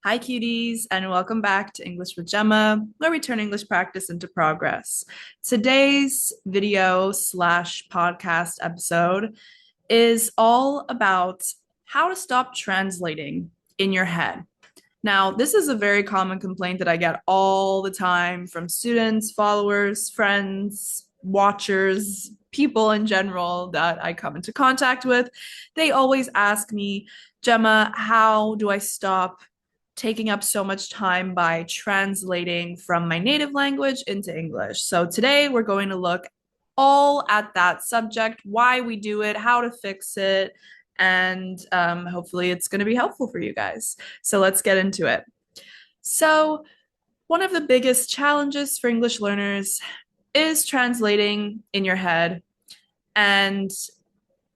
Hi, cuties, and welcome back to English with Gemma, where we turn English practice into progress. Today's video slash podcast episode is all about how to stop translating in your head. Now, this is a very common complaint that I get all the time from students, followers, friends, watchers, people in general that I come into contact with. They always ask me, Gemma, how do I stop taking up so much time by translating from my native language into English? So today we're going to look all at that subject, why we do it, how to fix it, and hopefully it's going to be helpful for you guys. So let's get into it. So, one of the biggest challenges for English learners is translating in your head and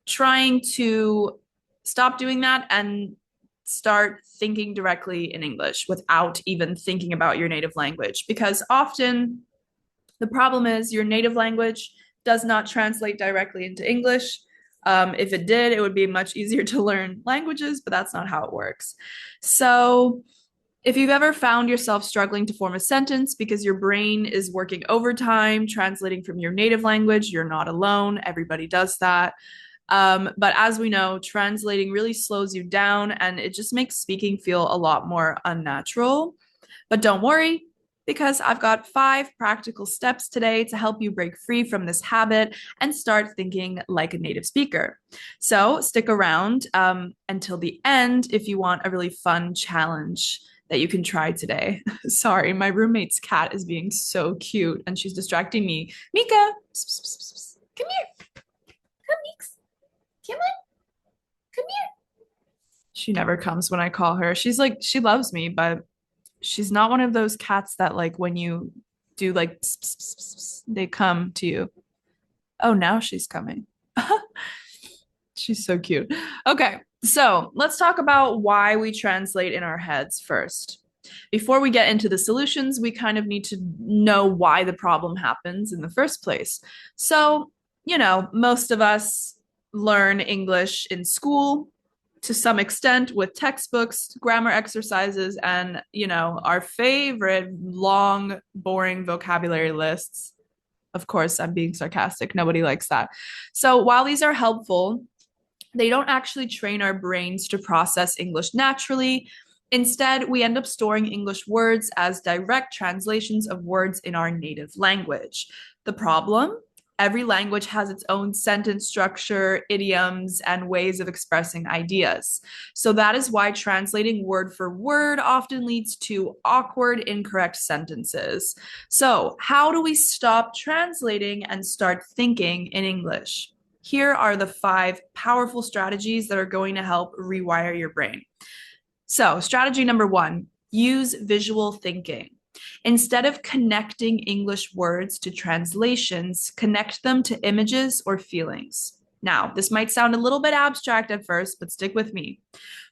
trying to stop doing that and start thinking directly in English without even thinking about your native language. Because often the problem is your native language does not translate directly into English. If it did, it would be much easier to learn languages, but that's not how it works. So, if you've ever found yourself struggling to form a sentence because your brain is working overtime, translating from your native language, you're not alone. Everybody does that. But as we know, translating really slows you down and it just makes speaking feel a lot more unnatural. But don't worry, because I've got 5 practical steps today to help you break free from this habit and start thinking like a native speaker. So stick around until the end if you want a really fun challenge that you can try today. Sorry, my roommate's cat is being so cute and she's distracting me. Mika, come here. Come, Meeks. Come on. Come here. She never comes when I call her. She's like, she loves me, but she's not one of those cats that like when you do like pss, pss, pss, pss, they come to you. Oh, now she's coming. She's so cute. Okay, so let's talk about why we translate in our heads first. Before we get into the solutions, we kind of need to know why the problem happens in the first place. So, most of us learn English in school to some extent with textbooks, grammar exercises, and, our favorite long, boring vocabulary lists. Of course, I'm being sarcastic. Nobody likes that. So while these are helpful, they don't actually train our brains to process English naturally. Instead, we end up storing English words as direct translations of words in our native language. The problem? Every language has its own sentence structure, idioms, and ways of expressing ideas. So that is why translating word for word often leads to awkward, incorrect sentences. So, how do we stop translating and start thinking in English? Here are the 5 powerful strategies that are going to help rewire your brain. So, strategy number 1, use visual thinking. Instead of connecting English words to translations, connect them to images or feelings. Now, this might sound a little bit abstract at first, but stick with me.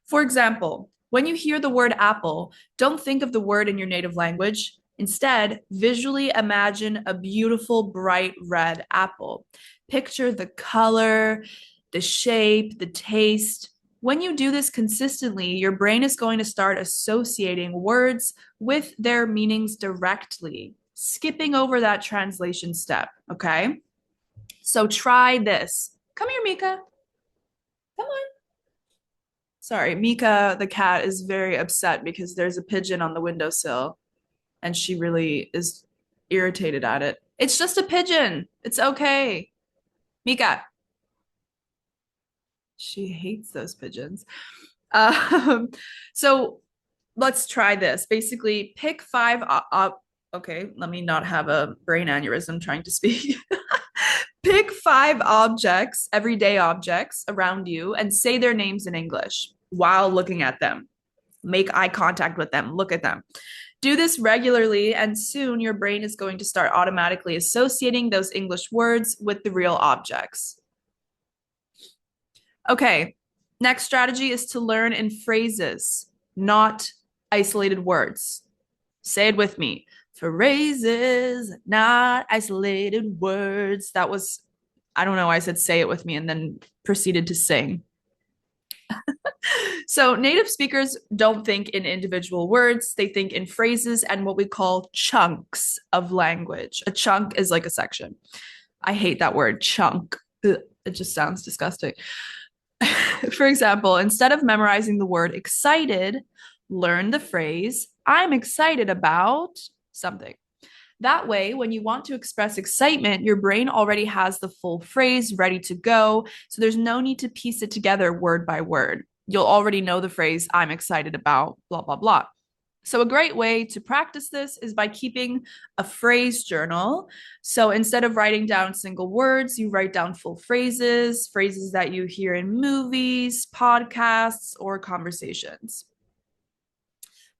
For example, when you hear the word apple, don't think of the word in your native language. Instead, visually imagine a beautiful, bright red apple. Picture the color, the shape, the taste. When you do this consistently, your brain is going to start associating words with their meanings directly, skipping over that translation step, okay? So try this. Come here, Mika. Come on. Sorry, Mika, the cat, is very upset because there's a pigeon on the windowsill and she really is irritated at it. It's just a pigeon. It's okay. Mika. She hates those pigeons. Um, so let's try this. Basically, pick 5 okay, let me not have a brain aneurysm trying to speak. Pick 5 objects, everyday objects around you, and say their names in English while looking at them. Make eye contact with them, look at them. Do this regularly, and soon your brain is going to start automatically associating those English words with the real objects. Okay, next strategy is to learn in phrases, not isolated words. Say it with me. Phrases, not isolated words. That was, I don't know why I said say it with me and then proceeded to sing. So, native speakers don't think in individual words, they think in phrases and what we call chunks of language. A chunk is like a section. I hate that word, chunk. Ugh, it just sounds disgusting. For example, instead of memorizing the word excited, learn the phrase, I'm excited about something. That way, when you want to express excitement, your brain already has the full phrase ready to go. So there's no need to piece it together word by word. You'll already know the phrase, I'm excited about blah, blah, blah. So, a great way to practice this is by keeping a phrase journal. So, instead of writing down single words, you write down full phrases, phrases that you hear in movies, podcasts, or conversations.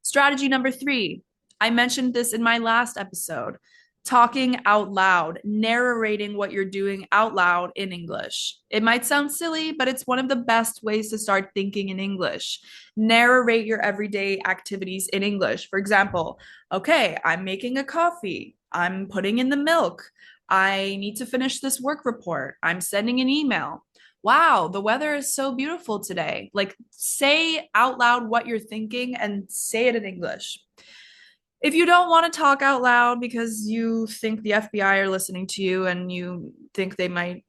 Strategy number 3. I mentioned this in my last episode. Talking out loud, narrating what you're doing out loud in English. It might sound silly, but it's one of the best ways to start thinking in English. Narrate your everyday activities in English. For example, okay, I'm making a coffee. I'm putting in the milk. I need to finish this work report. I'm sending an email. Wow, the weather is so beautiful today. Like, say out loud what you're thinking and say it in English. If you don't want to talk out loud because you think the FBI are listening to you and you think they might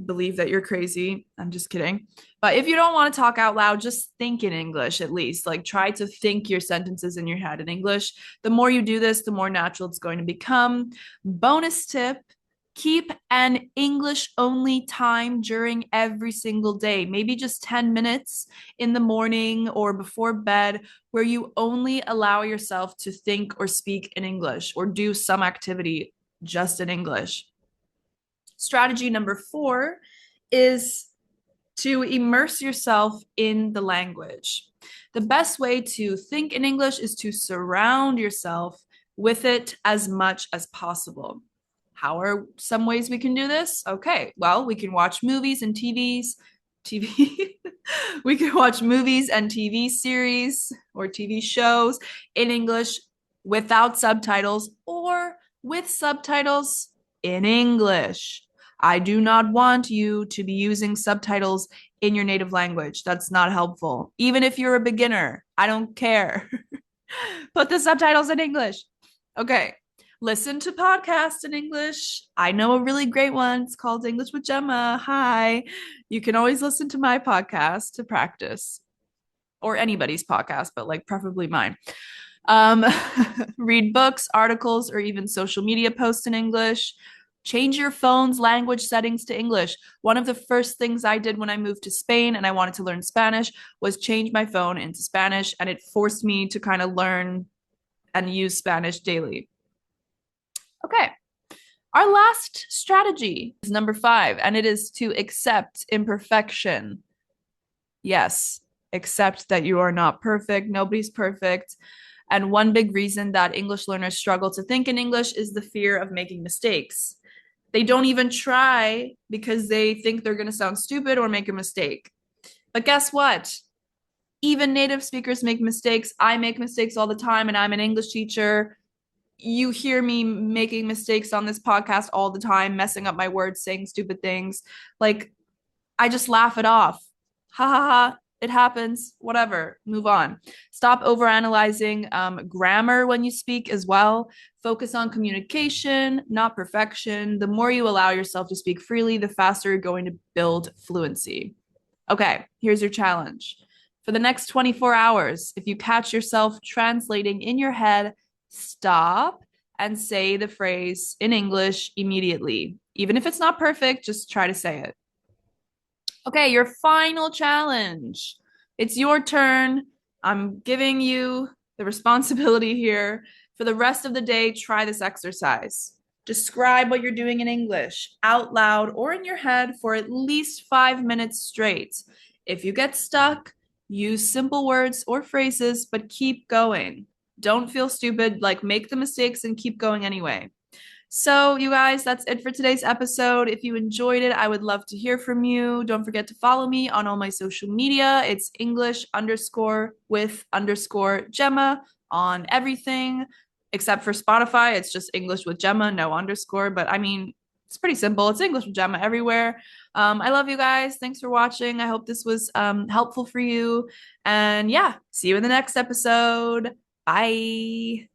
believe that you're crazy, I'm just kidding. But if you don't want to talk out loud, just think in English at least. Like, try to think your sentences in your head in English. The more you do this, the more natural it's going to become. Bonus tip: keep an English only time during every single day, maybe just 10 minutes in the morning or before bed, where you only allow yourself to think or speak in English or do some activity just in English. Strategy number 4 is to immerse yourself in the language. The best way to think in English is to surround yourself with it as much as possible. How are some ways we can do this? Okay, well, we can watch movies and TV. We can watch movies and TV series or TV shows in English without subtitles or with subtitles in English. I do not want you to be using subtitles in your native language. That's not helpful. Even if you're a beginner, I don't care. Put the subtitles in English. Okay. Listen to podcasts in English. I know a really great one. It's called English with Gemma. Hi. You can always listen to my podcast to practice, or anybody's podcast, but like preferably mine. Um, read books, articles, or even social media posts in English. Change your phone's language settings to English. One of the first things I did when I moved to Spain and I wanted to learn Spanish was change my phone into Spanish, and it forced me to kind of learn and use Spanish daily. Okay. Our last strategy is number 5, and it is to accept imperfection. Yes, accept that you are not perfect. Nobody's perfect. And one big reason that English learners struggle to think in English is the fear of making mistakes. They don't even try because they think they're going to sound stupid or make a mistake. But guess what? Even native speakers make mistakes. I make mistakes all the time, and I'm an English teacher. You hear me making mistakes on this podcast all the time, messing up my words, saying stupid things. Like, I just laugh it off. Ha ha ha. It happens. Whatever. Move on. Stop overanalyzing grammar when you speak as well. Focus on communication, not perfection. The more you allow yourself to speak freely, the faster you're going to build fluency. Okay, here's your challenge. For the next 24 hours, if you catch yourself translating in your head, stop and say the phrase in English immediately. Even if it's not perfect, just try to say it. Okay, your final challenge. It's your turn. I'm giving you the responsibility here. For the rest of the day, try this exercise. Describe what you're doing in English out loud or in your head for at least 5 minutes straight. If you get stuck, use simple words or phrases, but keep going. Don't feel stupid, like make the mistakes and keep going anyway. So, you guys, that's it for today's episode. If you enjoyed it, I would love to hear from you. Don't forget to follow me on all my social media. It's English_with_Gemma on everything, except for Spotify. It's just English with Gemma, no underscore. But I mean, It's pretty simple. It's English with Gemma everywhere. I love you guys. Thanks for watching. I hope this was helpful for you. And yeah, see you in the next episode. Bye.